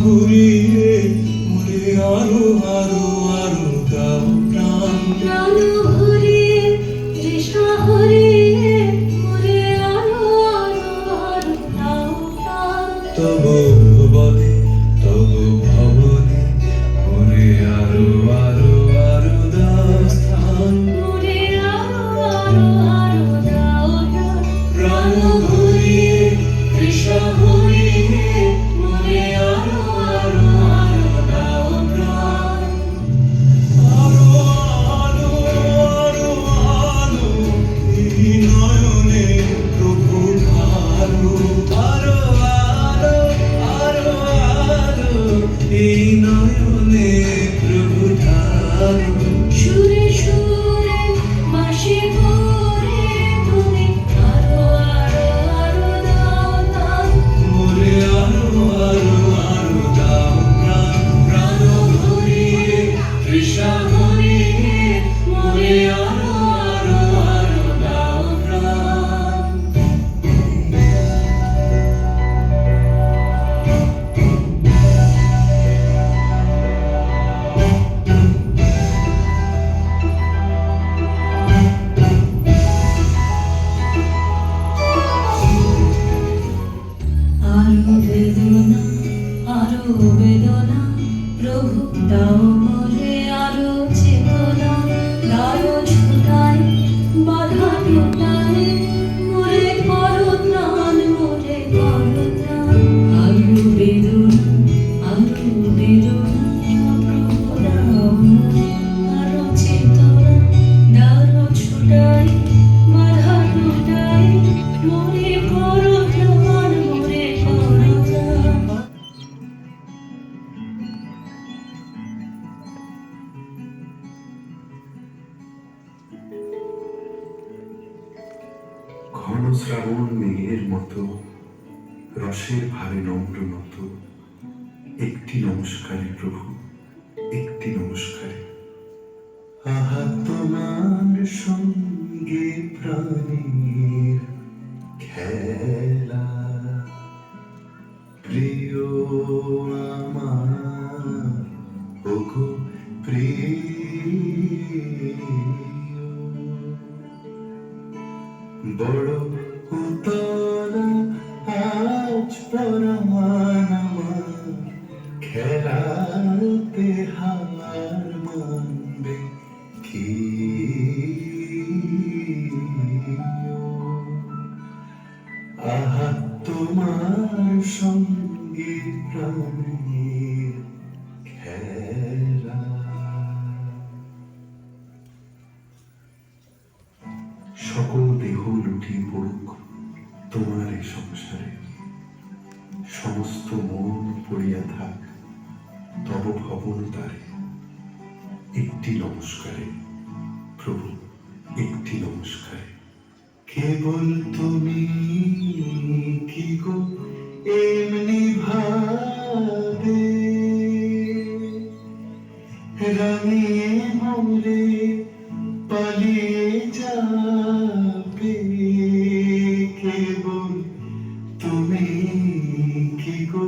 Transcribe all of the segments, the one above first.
ভরিয়ে মোরে আরো আরো আরো দাও প্রাণ। প্রাণ ভরিয়ে তৃষ্ণা হরিয়ে মোরে আরো আরো আরো দাও প্রাণ। তব ভুবনে তব ভবনে মোরে আরো আরো আরো দাও স্থান। মোরে আরো আরো আরো দাও প্রাণ। প্রাণ ভরিয়ে তৃষা ভরিয়ে মোরে আরো আরো আরো দাও প্রাণ। আরো আরো আরো আরো এই নয়নে প্রভু ঢালো। আরো আরো আরো আরো এই নয়নে প্রভু ঢালো। সুরে সুরে বাঁশি ভরে তুমি আরো আরো আরো দাও দাও। মোরে আরো আরো আরো দাও প্রাণ। প্রাণ ভরিয়ে তৃষা ভরিয়ে মোরে আরো আরো আরো দাও প্রাণ। আরো বেদনা আরো বেদনা প্রভু দাও মোরে আরো চেতনা। দাও ছুটাই বাধা টুটাই মোরে করো ত্রাণ মোরে করো ত্রাণ। আরো বেদনা আরো বেদনা প্রভু দাও মোরে আরো চেতনা। দাও ছুটাই বাধা টুটাই মোরে করো ত্রাণ মোরে করো ত্রাণ। ঘন শ্রাবণ মেঘের মতো রসের ভারে নম্র মতো একটি নমস্কারে প্রভু, একটি নমস্কারে। আহা তোমার সঙ্গে প্রাণীর খেলা, প্রিয় আমার ওগো প্রিয়। বড় উতলা আজ পরাণ আমার, খেলাতে হার মানবে কি? আহা তোমার সঙ্গে প্রাণীর খেলা। সকল দেহ লুটিয়ে পড়ুক তোমার এই সংসারে, সমস্ত মন পড়িয়া থাক তব ভবন দ্বারে। একটি নমস্কারে প্রভু, একটি নমস্কারে। কেবল তুমি কি গো এমনি ভাবে রানিয়ে মোরে পালিয়ে যাবে। কেবল তুমি কি গো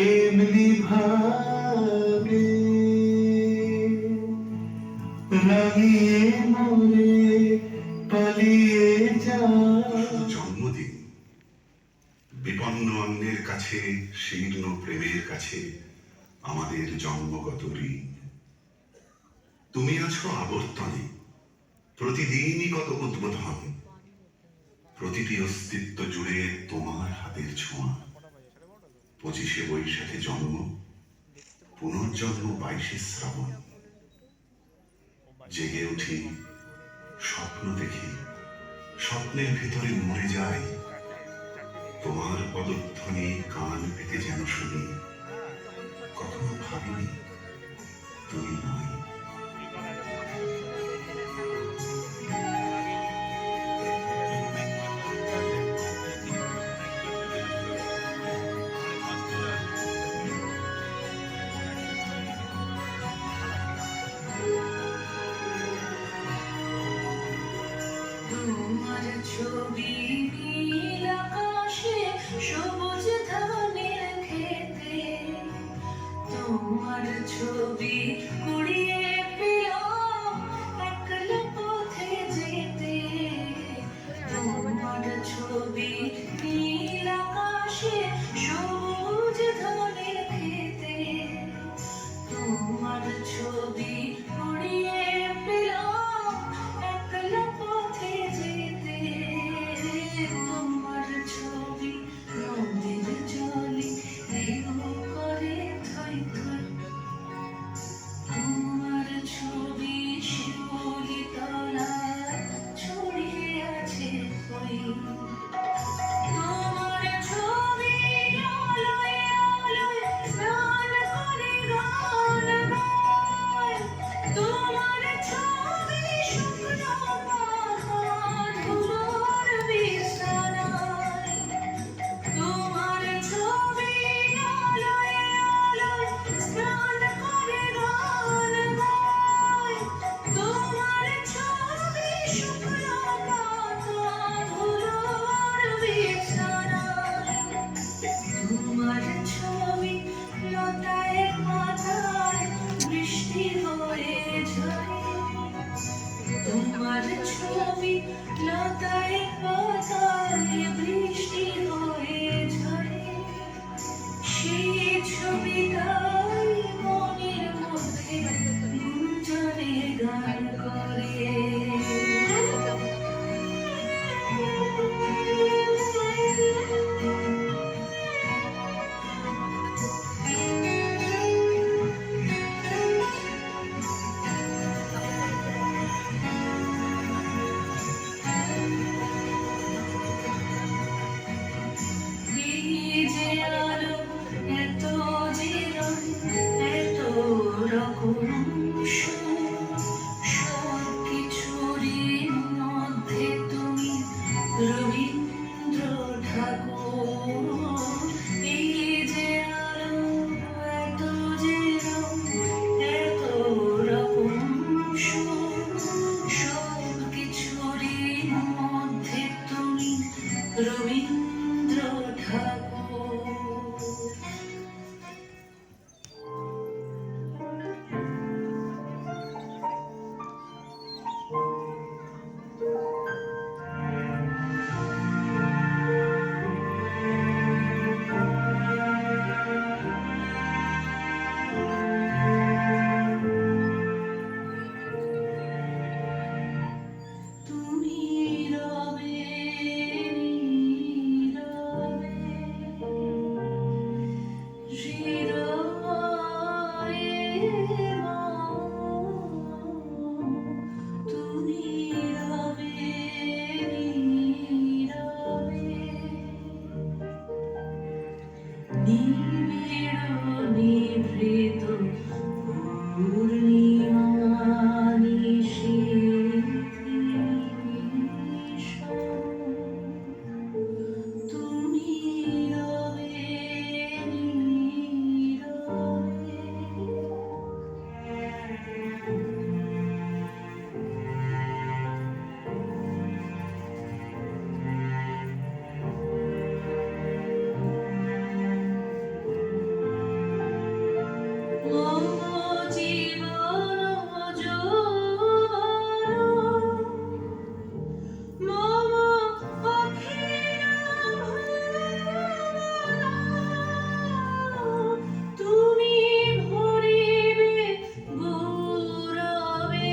এমনি ভাবে রানিয়ে মোরে পালিয়ে যাবে। জন্মদিন বিপন্ন অন্যের কাছে, শীর্ণ প্রেমের কাছে আমাদের জন্মগত ঋণ। তুমি আছো আবর্তনে, প্রতিদিনই কত উদ্বোধন, প্রতিটি অস্তিত্ব জুড়ে তোমার হাতের ছোঁয়া। 25শে বৈশাখে জন্ম, পুনর্জন্ম 22শে শ্রাবণ। জেগে উঠি, স্বপ্ন দেখি, স্বপ্নের ভিতরে মরে যাই। তোমার পদধ্বনি কান পেতে যেন শুনি, কখনো ভাবিনি তুমি নাই। তোমার ছবি নীল আকাশে সবুজ ধানের খেতে ছবি কুড়িয়ে পেলাম একলা পথে যেতে, তোমার ছবি নীল আকাশে সবুজ ধানের খেতে, তোমার ছবি কুড়িয়ে পেলাম একলা পথে যেতে, তোমার ছবি নদীর জলে ঢেউ করে থই থই, তোমার ছবি শিউলি তলায় ছড়িয়ে আছে কই, তোমার ছবি আলোয় আলোয় স্নান করে গান গায়, তোমার ছবি শুকনো পাতা ধুলোর বিছানায়, তোমার ছবি আলোয় আলোয় স্নান করে গান গায়, তোমার ছবি শুকনো পাতা ধুলোর বিছানায়, তোমার ছবি লতায় পাতায় বৃষ্টি হয়ে ঝরে, তোমার ছবি লতায় পাতায় বৃষ্টি হয়ে ঝরে, সেই ছবিটাই মনের মধ্যে গুঞ্জনে গান করে। এই যে আলো এত যে রং এত রকম সুর, সব কিছুরই মধ্যে তুমি রবীন্দ্র ঠাকুর। এই যে আলো এত যে রং এত রকম সুর, সব কিছুরই মধ্যে তুমি রবীন্দ্র ঠাকুর। তুমি রবে নীরবে, হৃদয়ে তুমি রবে নীরবে, নিবিড় নিভৃত পূর্ণিমা তুমি রবে জীবন যৌবন মম অখিল ভুবন, তুমি ভরিবে গৌরবে,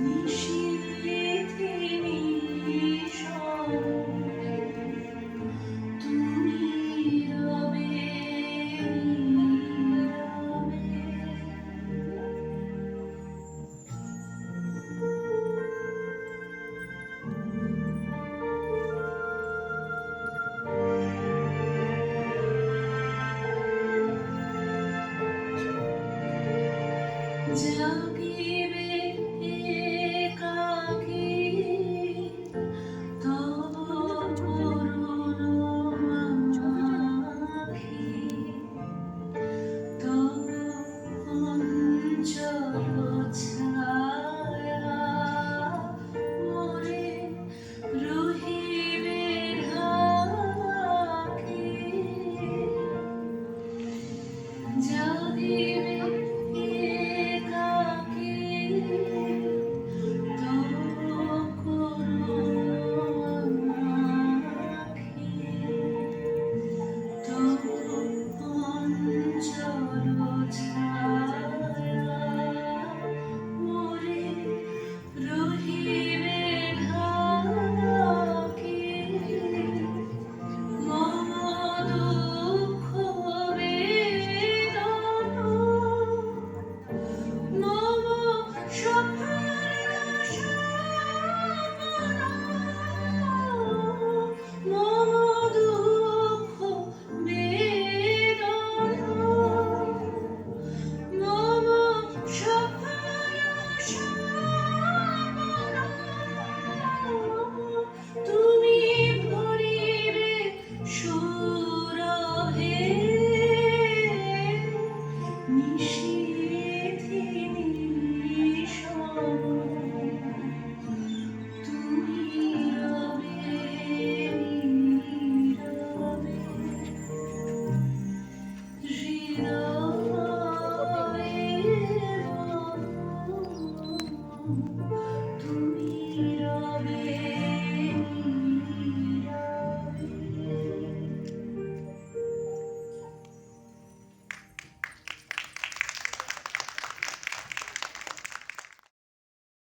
নিশীথে নিশন তুমি রবে নীরবে। জাগিবে